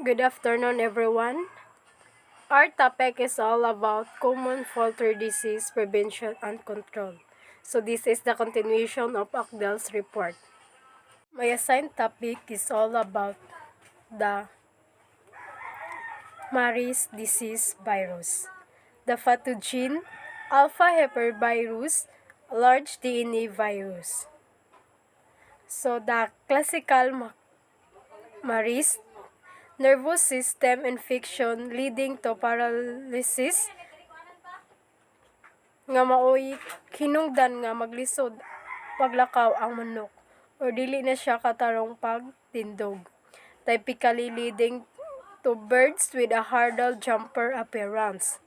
Good afternoon, everyone. Our topic is all about common poultry disease prevention and control. So this is the continuation of Akdel's report. My assigned topic is all about the Maris disease virus. The pathogen alpha hepavirus, large DNA virus. So the classical Maris nervous system infection leading to paralysis nga maoy hinungdan nga maglisod paglakaw ang manok or dili na siya katarong pagtindog, typically leading to birds with a hurdle jumper appearance.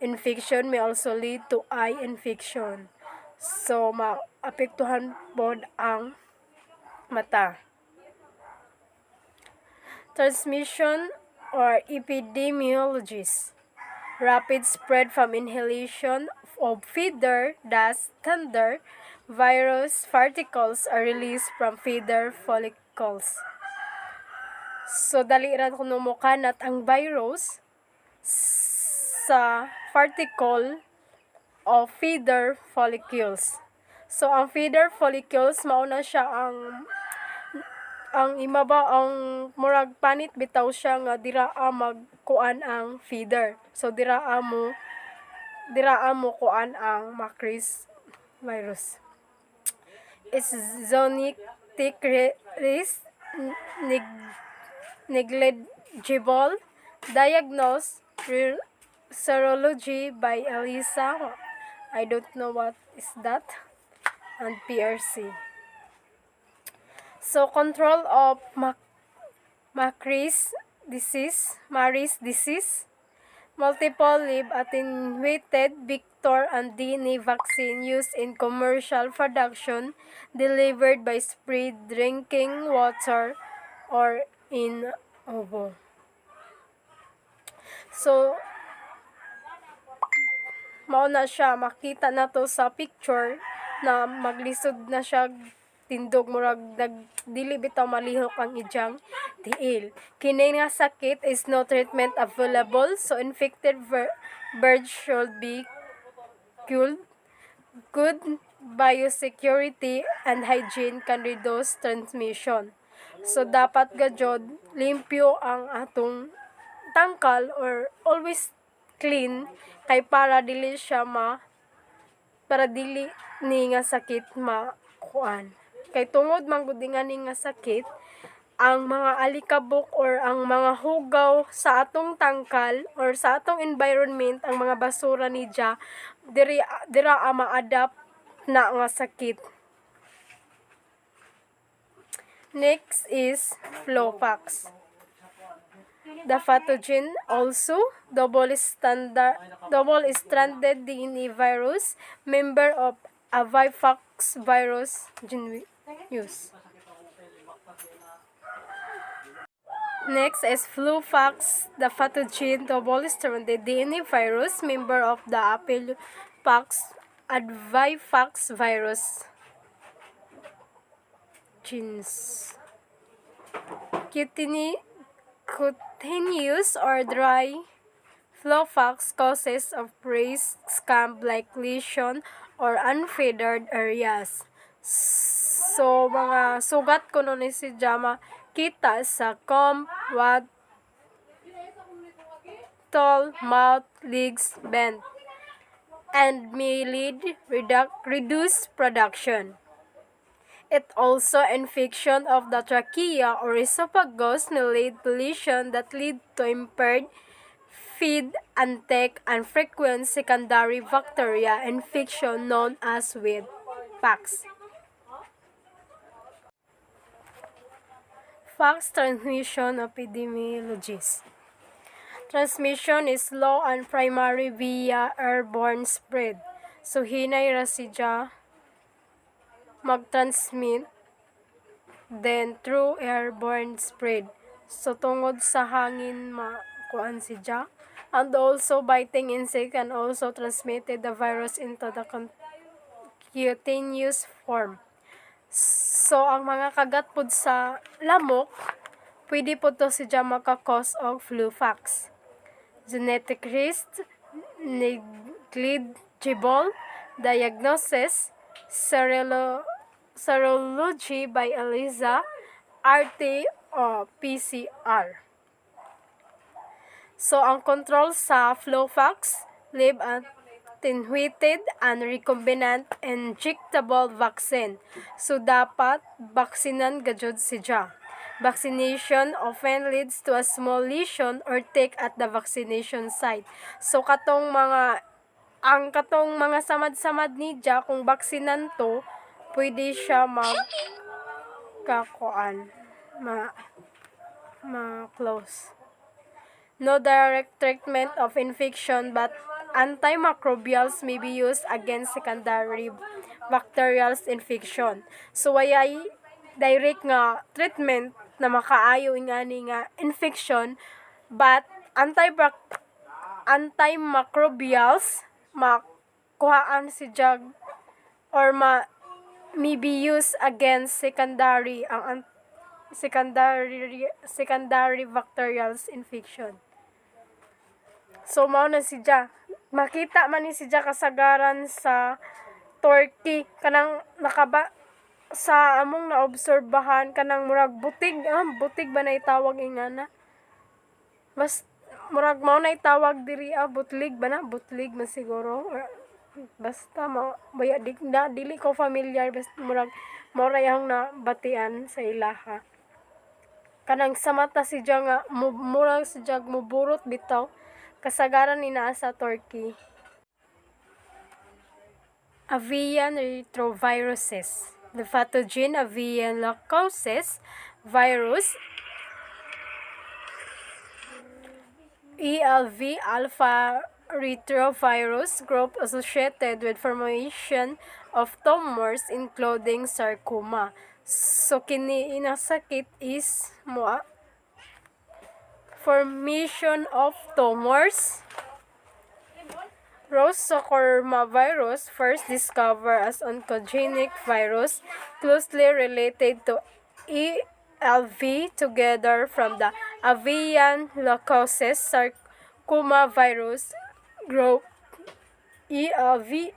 Infection may also lead to eye infection, so maapektuhan pod ang mata. Transmission or epidemiologies. Rapid spread from inhalation of feeder dust thunder virus particles are released from feeder follicles. So dali ra kuno mo kanat ang virus sa particle of feeder follicles. So ang feeder follicles mao na siya ang imaba ang murag panit bitaw siya nga dira magkuan ang feeder. So dira mo kuan ang Maris virus. Its zoonotic risk negligible. Diagnose serology by ELISA. I don't know what is that. And PRC. So control of Maris disease, multiple live attenuated vector and DNA vaccine used in commercial production, delivered by sprayed drinking water or in ovo. So mao na siya, makita na to sa picture na maglisod na siya tindog, murag dili bitaw malihok ang ijang tiil. Kini nga sakit is no treatment available, so infected birds should be killed. Good biosecurity and hygiene can reduce transmission. So dapat gajod limpyo ang atong tangkal or always clean kay para dili ni nga sakit makuan. Kay tungod man gud nga ni nga sakit, ang mga alikabok or ang mga hugaw sa atong tangkal or sa atong environment, ang mga basura nidya dira ma-adapt na nga sakit. Next is Flopax. The pathogen also double-stranded DNA virus, member of Avifax virus genus. Next is Flopax, the pathogen double-stranded DNA virus, member of the Avifax virus genus. Cutaneous or dry Flopax causes of raised scab like lesion or unfeathered areas. So mga sugat kuno ni si Jama kita sa comb, tall, mouth, legs, bent, and may lead reduced production. It also infection of the trachea or esophagus may lead to lesion that lead to impaired feed intake and frequent secondary bacteria infection known as with PAX. Fax transmission epidemiologies. Transmission is slow and primary via airborne spread. So hinay ra siya mag-transmit then through airborne spread. So tungod sa hangin makuan siya. And also biting insect can also transmitted the virus into the cutaneous form. So ang mga kagat pod sa lamok pwede po to siya maka-cause og flu-fax. Genetic risk, negligible, diagnosis, serology by ELISA, RT o PCR. So, ang control sa flu-fax, live attenuated and recombinant injectable vaccine. So, dapat baksinan gajud siya. Vaccination often leads to a small lesion or tick at the vaccination site. So, katong mga samad-samad ni Dya, kung baksinan to, pwede siya ma-close. No direct treatment of infection, but antimicrobials may be used against secondary bacterial infection. So, wayay direct nga treatment na makaayo ingani nga infection, but antimicrobials makuhaan si jug or may be used against secondary bacterial infection. So, mao na siya. Makita man ni siya kasagaran sa Turkey. Kanang sa among naobserbahan, kanang murag butig. Butig ba na itawag ingana? Mas, murag mao na itawag diri, butlig ba na? Butlig man siguro. Basta, dili ko familiar. Basta, murag, mao ra yang nabatian sa ilaha. Kanang sa mata siya nga, murag siya muburot bitaw. Kasagaran ni naa sa Turkey. Avian retroviruses. The pathogen avian leukosis virus, ELV alpha retrovirus group associated with formation of tumors including sarcoma. So, kini inasakit is formation of tumors. Roseocorma virus, first discovered as oncogenic virus, closely related to ELV together from the avian leukosis sarcoma virus group. ALSV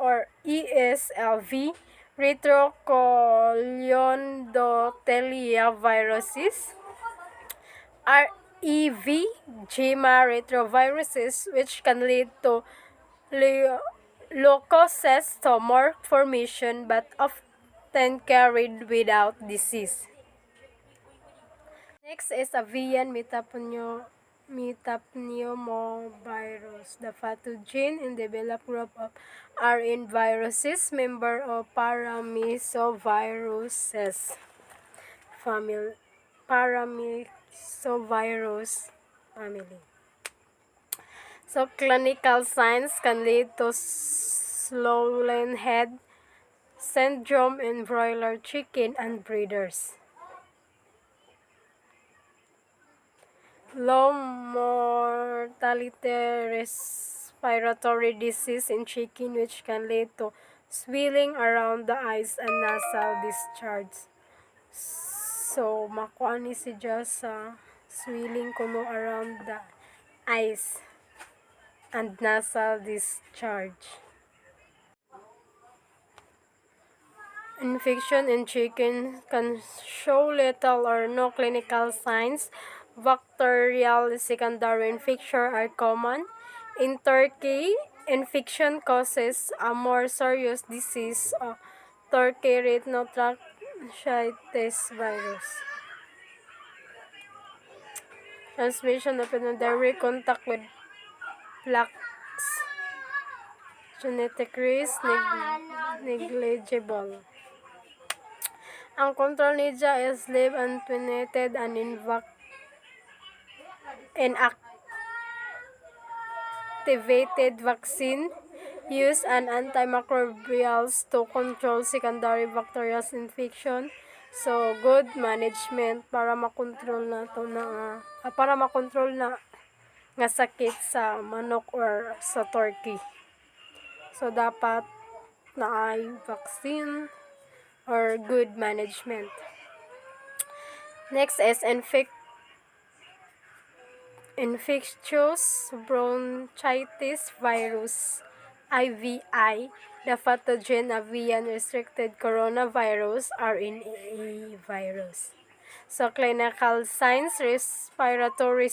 or ESLV, retrocoliondotelia viruses, REV, JMA retroviruses, which can lead to leukocytes tumor formation but often carried without disease. Next is avian metapneumovirus, the pathogen in the developed group of RN viruses, member of Paramyxoviruses family. Paramyxovirus family. So, clinical signs can lead to swollen head syndrome in broiler chicken and breeders. Low mortality respiratory disease in chicken, which can lead to swelling around the eyes and nasal discharge. So, makuha ni siya sa swelling kuno around the eyes and nasal discharge. Infection in chicken can show little or no clinical signs. Bacterial secondary infection are common. In Turkey, infection causes a more serious disease of Turkey rhinotracheitis virus. Transmission of direct contact with plaques. Genetic risk negligible. Ang control niya is live attenuated and inactivated vaccine. Use an antimicrobials to control secondary bacterial infection. So, good management para makontrol na nga sakit sa manok or sa turkey. So, dapat na ay vaccine or good management. Next is infectious bronchitis virus, IVI, the pathogen avian restricted coronavirus, RNA virus. So, clinical signs, respiratory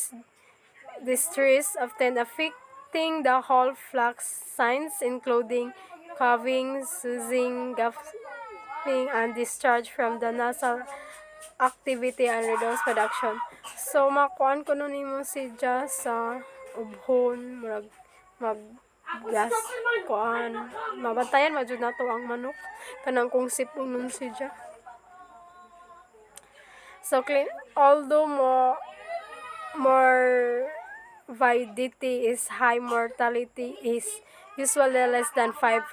distress, often affecting the whole flock, signs including coughing, sneezing, gasping, and discharge from the nasal activity and reduced production. So, makuan ko nun nimo si sa ubhon, gas, kuan, mabantayan, majud na to ang manok. Kanang kung sipunon si So, although morbidity is high, mortality is usually less than 5%.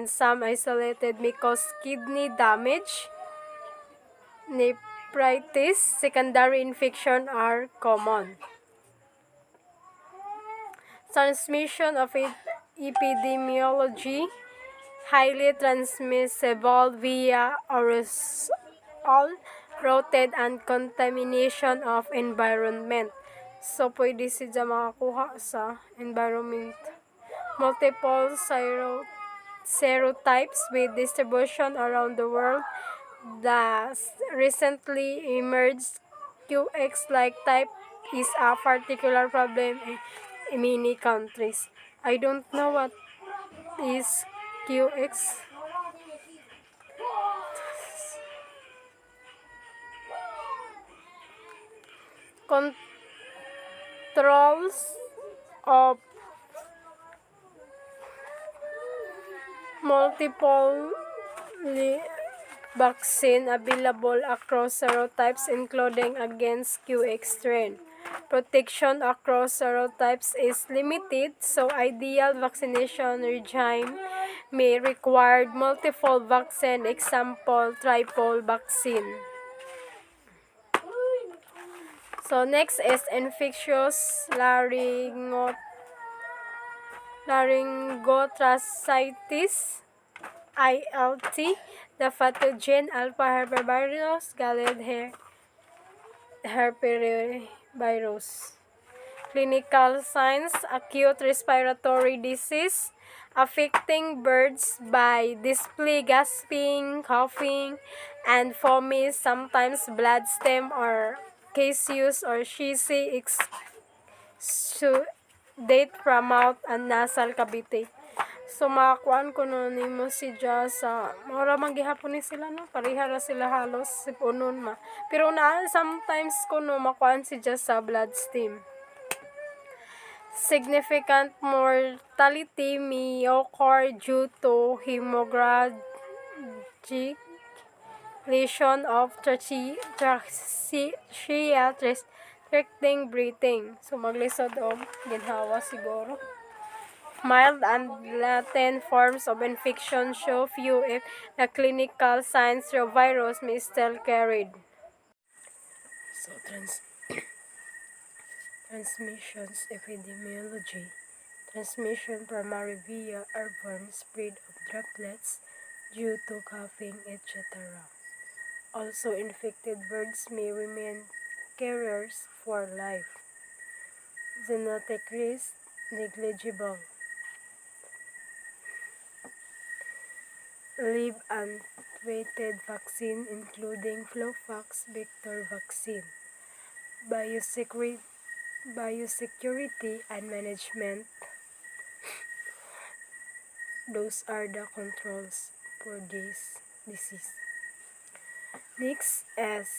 Some isolated may cause kidney damage, nephritis, secondary infection are common. Transmission of epidemiology, highly transmissible via aerosol route and contamination of environment. So, pwede siya makakuha sa environment. Multiple serotypes with distribution around the world. The recently emerged QX-like type is a particular problem in many countries. I don't know what is QX. Controls of multiple vaccine available across serotypes including against QX strain. Protection across serotypes is limited, so ideal vaccination regime may require multiple vaccine, example triple vaccine. So next is infectious laryngotracheitis, ILT, the pathogen alpha herpesvirus, galled herpesvirus. Clinical signs, acute respiratory disease, affecting birds by display gasping, coughing, and foamy, sometimes bloodstem or caseous or sheezy exudate from mouth and nasal cavity. So, makakuan ko no nimo si sa mura maghihapon ni sila no, parihara sila halos sipunon ma. Pero sometimes ko no makuan si sa bloodstem. Significant mortality may occur due to hemorrhagic lesion of trachea restricting breathing. So, maglisod ginhawa siguro. Mild and latent forms of infection show few if the clinical signs of virus may still carried. So, transmissions epidemiology. Transmission primarily via airborne spread of droplets due to coughing, etc. Also, infected birds may remain carriers for life. Zoonotic risk negligible. Live untreated vaccine including Flovax vector vaccine. Biosecurity and management. Those are the controls for this disease. Next is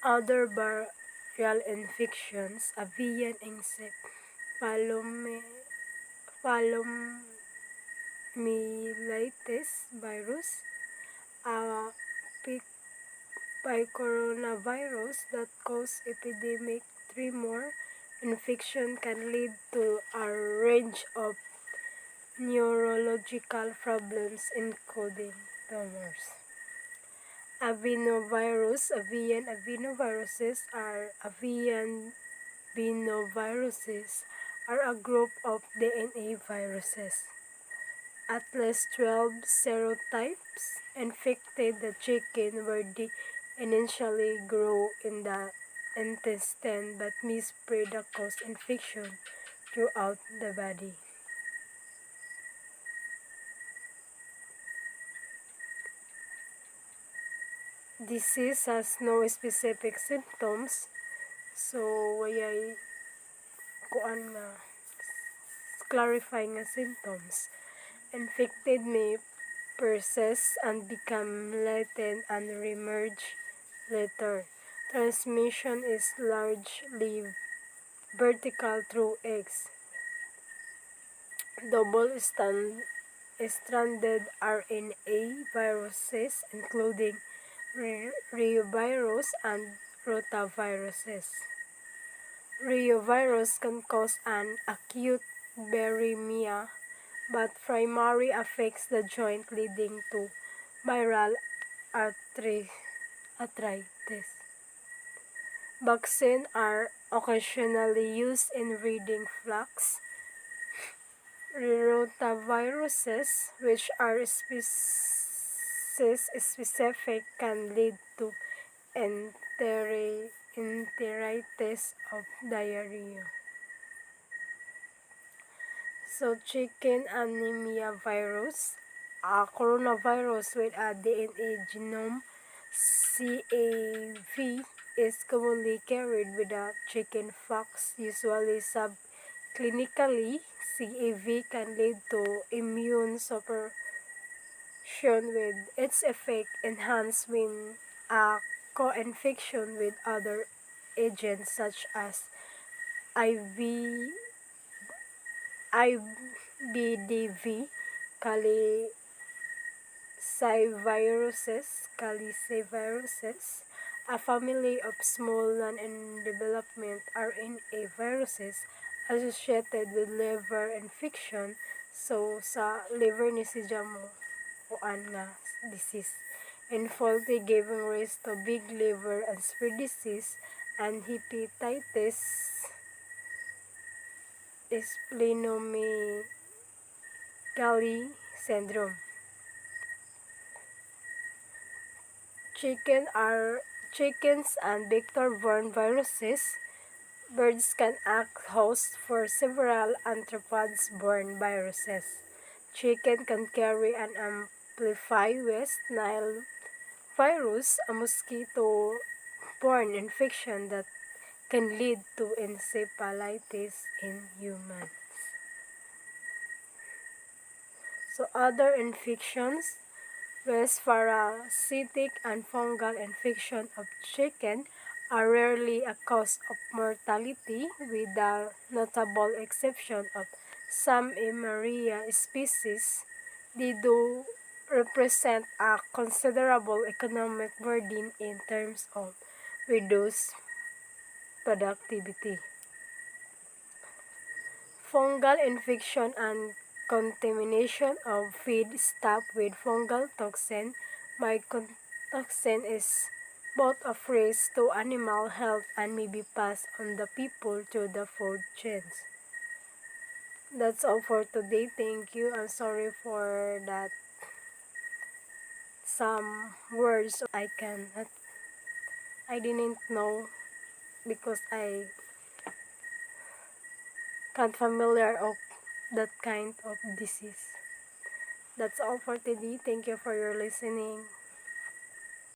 other viral infections, avian encephalomyelitis virus, coronavirus that cause epidemic tremor. Infection can lead to a range of neurological problems including tumors. Avian adenoviruses are a group of DNA viruses. at least 12 serotypes infected the chicken where they initially grow in the intestine but may spread across infection throughout the body. Disease has no specific symptoms, so wayay kuan nga clarifying nga symptoms. Infected may persist and become latent and reemerge later. Transmission is largely vertical through eggs. Double-stranded RNA viruses, including reovirus and rotaviruses. Reovirus can cause an acute viremia, but primarily affects the joint, leading to viral arthritis. Vaccines are occasionally used in breeding flocks. Rotaviruses, which are species-specific, can lead to enteritis of diarrhea. So, chicken anemia virus, a coronavirus with a DNA genome CAV, is commonly carried with a chicken pox, usually subclinically. CAV can lead to immune suppression, with its effect enhanced when a co-infection with other agents such as IV, IBDV, caliciviruses, a family of small non-development RNA viruses associated with liver infection. So, sa liver ni si Jamo, kuan nga disease, and faulty giving rise to big liver and spread disease and hepatitis, splenomegaly syndrome. Chickens and vector-borne viruses. Birds can act host for several arthropods-borne viruses. Chicken can carry an amplified West Nile virus, a mosquito-borne infection that can lead to encephalitis in humans. So, other infections. West parasitic and fungal infection of chicken are rarely a cause of mortality, with the notable exception of some Eimeria species. They do represent a considerable economic burden in terms of reduced productivity. Fungal infection and contamination of feed stuff with fungal toxin. Mycotoxin is both of risk to animal health and may be passed on the people through the food chains. That's all for today. Thank you. I'm sorry for that some words I didn't know because I can't familiar of that kind of disease. That's all for today. Thank you for your listening.